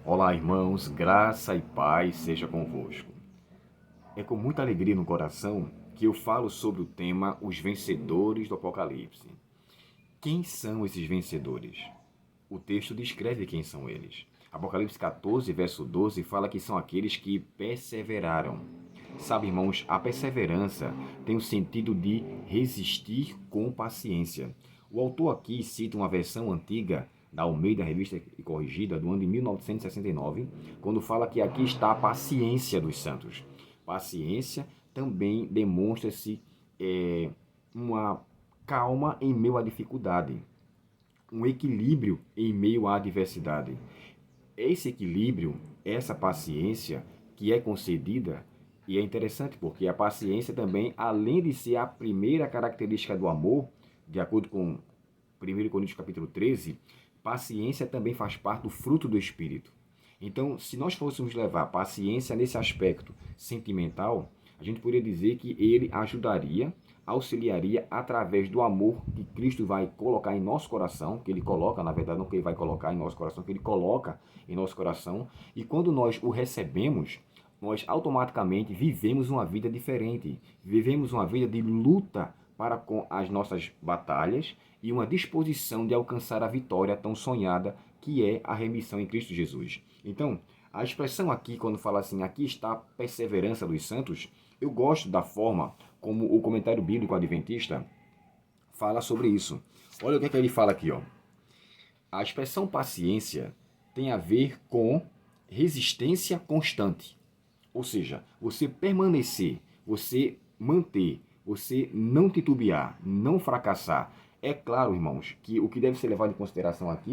Olá, irmãos, graça e paz seja convosco. É com muita alegria no coração que eu falo sobre o tema Os Vencedores do Apocalipse. Quem são esses vencedores? O texto descreve quem são eles. Apocalipse 14, verso 12, fala que são aqueles que perseveraram. Sabe, irmãos, a perseverança tem o sentido de resistir com paciência. O autor aqui cita uma versão antiga da Almeida Revista e Corrigida, do ano de 1969, quando fala que aqui está a paciência dos santos. Paciência também demonstra-se uma calma em meio à dificuldade, um equilíbrio em meio à adversidade. Esse equilíbrio, essa paciência que é concedida, e é interessante porque a paciência também, além de ser a primeira característica do amor, de acordo com 1 Coríntios capítulo 13, paciência também faz parte do fruto do Espírito. Então, se nós fôssemos levar paciência nesse aspecto sentimental, a gente poderia dizer que ele ajudaria, auxiliaria através do amor que Cristo vai colocar em nosso coração, que ele coloca, na verdade, não que ele vai colocar em nosso coração, que ele coloca em nosso coração, e quando nós o recebemos, nós automaticamente vivemos uma vida diferente, vivemos uma vida de luta para com as nossas batalhas e uma disposição de alcançar a vitória tão sonhada que é a remissão em Cristo Jesus. Então, a expressão aqui, quando fala assim, aqui está a perseverança dos santos, eu gosto da forma como o comentário bíblico adventista fala sobre isso. Olha o que é que ele fala aqui, ó. A expressão paciência tem a ver com resistência constante. Ou seja, você permanecer, você manter, você não titubear, não fracassar. É claro, irmãos, que o que deve ser levado em consideração aqui,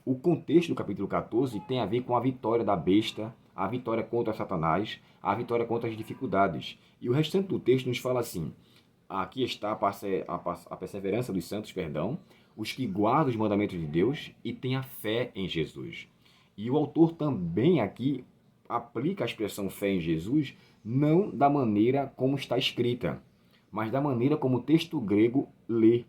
o contexto do capítulo 14 tem a ver com a vitória da besta, a vitória contra Satanás, a vitória contra as dificuldades. E o restante do texto nos fala assim: aqui está a perseverança dos santos, perdão, os que guardam os mandamentos de Deus e têm a fé em Jesus. E o autor também aqui aplica a expressão fé em Jesus não da maneira como está escrita, mas da maneira como o texto grego lê.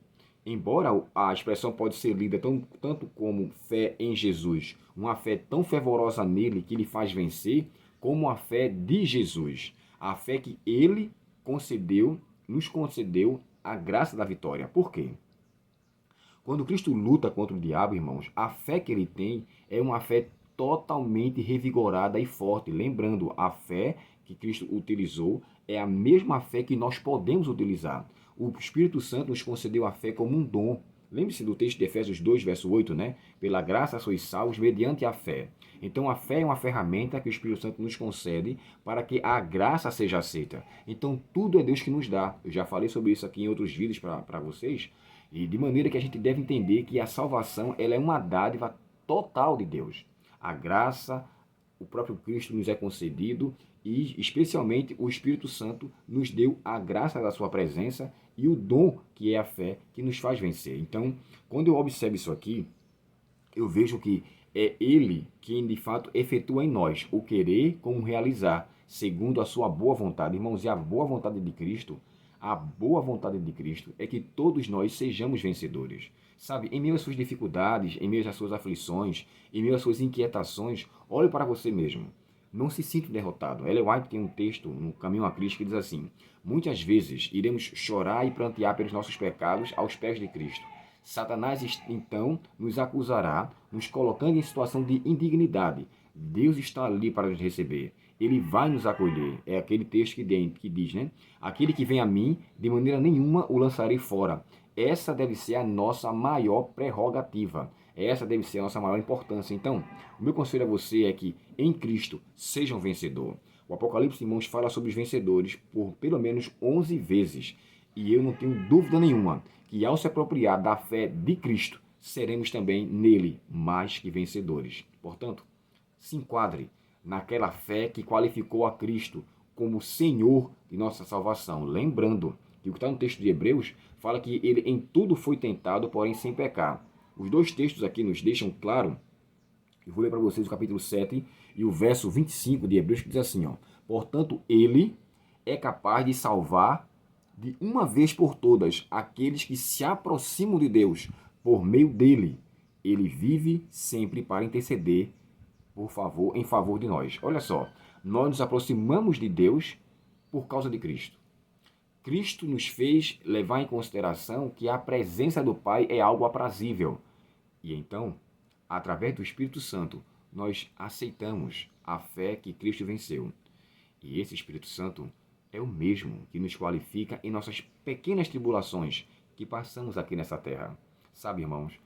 Embora a expressão pode ser lida tanto como fé em Jesus, uma fé tão fervorosa nele que lhe faz vencer, como a fé de Jesus, a fé que ele concedeu, nos concedeu a graça da vitória. Por quê? Quando Cristo luta contra o diabo, irmãos, a fé que ele tem é uma fé totalmente revigorada e forte. Lembrando, a fé que Cristo utilizou é a mesma fé que nós podemos utilizar. O Espírito Santo nos concedeu a fé como um dom. Lembre-se do texto de Efésios 2, verso 8, né? Pela graça sois salvos mediante a fé. Então, a fé é uma ferramenta que o Espírito Santo nos concede para que a graça seja aceita. Então, tudo é Deus que nos dá. Eu já falei sobre isso aqui em outros vídeos para vocês. E de maneira que a gente deve entender que a salvação ela é uma dádiva total de Deus. A graça, o próprio Cristo nos é concedido e especialmente o Espírito Santo nos deu a graça da sua presença e o dom que é a fé que nos faz vencer. Então, quando eu observo isso aqui, eu vejo que é Ele quem de fato efetua em nós o querer como realizar, segundo a sua boa vontade. Irmãos, e a boa vontade de Cristo, a boa vontade de Cristo é que todos nós sejamos vencedores. Sabe, em meio às suas dificuldades, em meio às suas aflições, em meio às suas inquietações, olhe para você mesmo. Não se sinta derrotado. Ellen White tem um texto no Caminho a Cristo que diz assim: muitas vezes iremos chorar e prantear pelos nossos pecados aos pés de Cristo. Satanás então nos acusará, nos colocando em situação de indignidade. Deus está ali para nos receber. Ele vai nos acolher. É aquele texto que diz, né? Aquele que vem a mim, de maneira nenhuma o lançarei fora. Essa deve ser a nossa maior prerrogativa. Essa deve ser a nossa maior importância. Então, o meu conselho a você é que, em Cristo, seja um vencedor. O Apocalipse, irmãos, fala sobre os vencedores por pelo menos 11 vezes. E eu não tenho dúvida nenhuma que, ao se apropriar da fé de Cristo, seremos também nele mais que vencedores. Portanto, se enquadre naquela fé que qualificou a Cristo como Senhor de nossa salvação. Lembrando que o que está no texto de Hebreus fala que ele em tudo foi tentado, porém sem pecar. Os dois textos aqui nos deixam claro. Eu vou ler para vocês o capítulo 7 e o verso 25 de Hebreus, que diz assim, ó: portanto, ele é capaz de salvar de uma vez por todas aqueles que se aproximam de Deus por meio dele. Ele vive sempre para interceder por favor, em favor de nós. Olha só, nós nos aproximamos de Deus por causa de Cristo. Cristo nos fez levar em consideração que a presença do Pai é algo aprazível. E então, através do Espírito Santo, nós aceitamos a fé que Cristo venceu. E esse Espírito Santo é o mesmo que nos qualifica em nossas pequenas tribulações que passamos aqui nessa terra. Sabe, irmãos,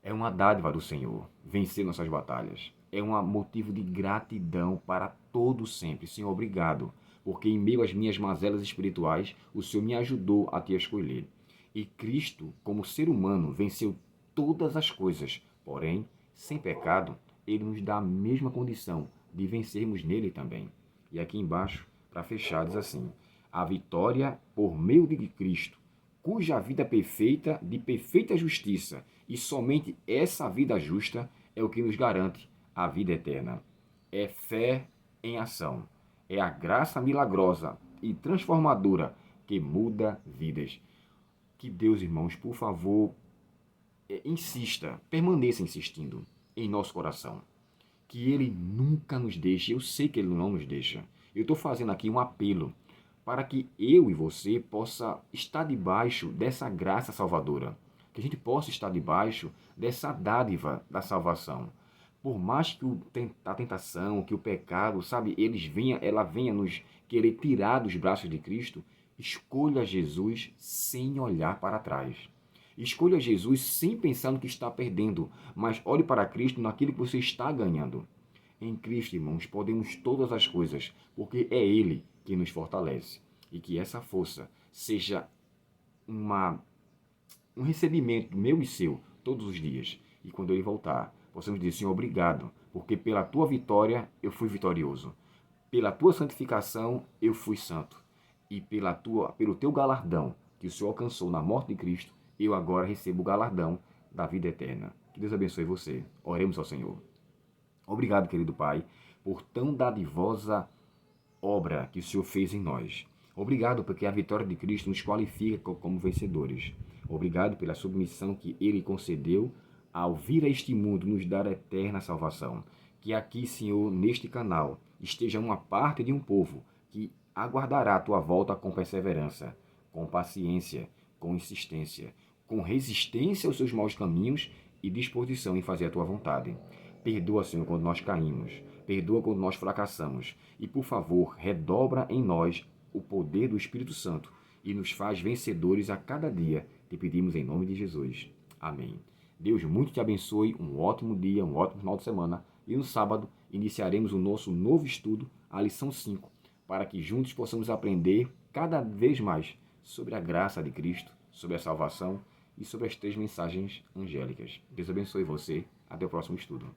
é uma dádiva do Senhor vencer nossas batalhas. É um motivo de gratidão para todo sempre. Senhor, obrigado, porque em meio às minhas mazelas espirituais, o Senhor me ajudou a te escolher. E Cristo, como ser humano, venceu todas as coisas, porém, sem pecado, ele nos dá a mesma condição de vencermos nele também. E aqui embaixo, para fechar, diz assim: a vitória por meio de Cristo, cuja vida perfeita, de perfeita justiça, e somente essa vida justa é o que nos garante a vida eterna. É fé em ação. É a graça milagrosa e transformadora que muda vidas. Que Deus, irmãos, por favor, insista, permaneça insistindo em nosso coração. Que Ele nunca nos deixe, eu sei que Ele não nos deixa. Eu estou fazendo aqui um apelo para que eu e você possa estar debaixo dessa graça salvadora. Que a gente possa estar debaixo dessa dádiva da salvação. Por mais que a tentação, que o pecado, sabe, ela venha nos querer tirar dos braços de Cristo, escolha Jesus sem olhar para trás. Escolha Jesus sem pensar no que está perdendo, mas olhe para Cristo naquilo que você está ganhando. Em Cristo, irmãos, podemos todas as coisas, porque é Ele que nos fortalece. E que essa força seja um recebimento meu e seu todos os dias. E quando Ele voltar, possamos dizer: Senhor, obrigado, porque pela Tua vitória eu fui vitorioso. Pela Tua santificação eu fui santo. E pelo Teu galardão que o Senhor alcançou na morte de Cristo, eu agora recebo o galardão da vida eterna. Que Deus abençoe você. Oremos ao Senhor. Obrigado, querido Pai, por tão dadivosa obra que o Senhor fez em nós. Obrigado porque a vitória de Cristo nos qualifica como vencedores. Obrigado pela submissão que Ele concedeu ao vir a este mundo nos dar a eterna salvação. Que aqui, Senhor, neste canal, esteja uma parte de um povo que aguardará a Tua volta com perseverança, com paciência, com insistência, com resistência aos seus maus caminhos e disposição em fazer a Tua vontade. Perdoa, Senhor, quando nós caímos. Perdoa quando nós fracassamos. E, por favor, redobra em nós o poder do Espírito Santo e nos faz vencedores a cada dia. Te pedimos em nome de Jesus. Amém. Deus muito te abençoe. Um ótimo dia, um ótimo final de semana. E no sábado iniciaremos o nosso novo estudo, a lição 5, para que juntos possamos aprender cada vez mais sobre a graça de Cristo, sobre a salvação e sobre as 3 mensagens angélicas. Deus abençoe você. Até o próximo estudo.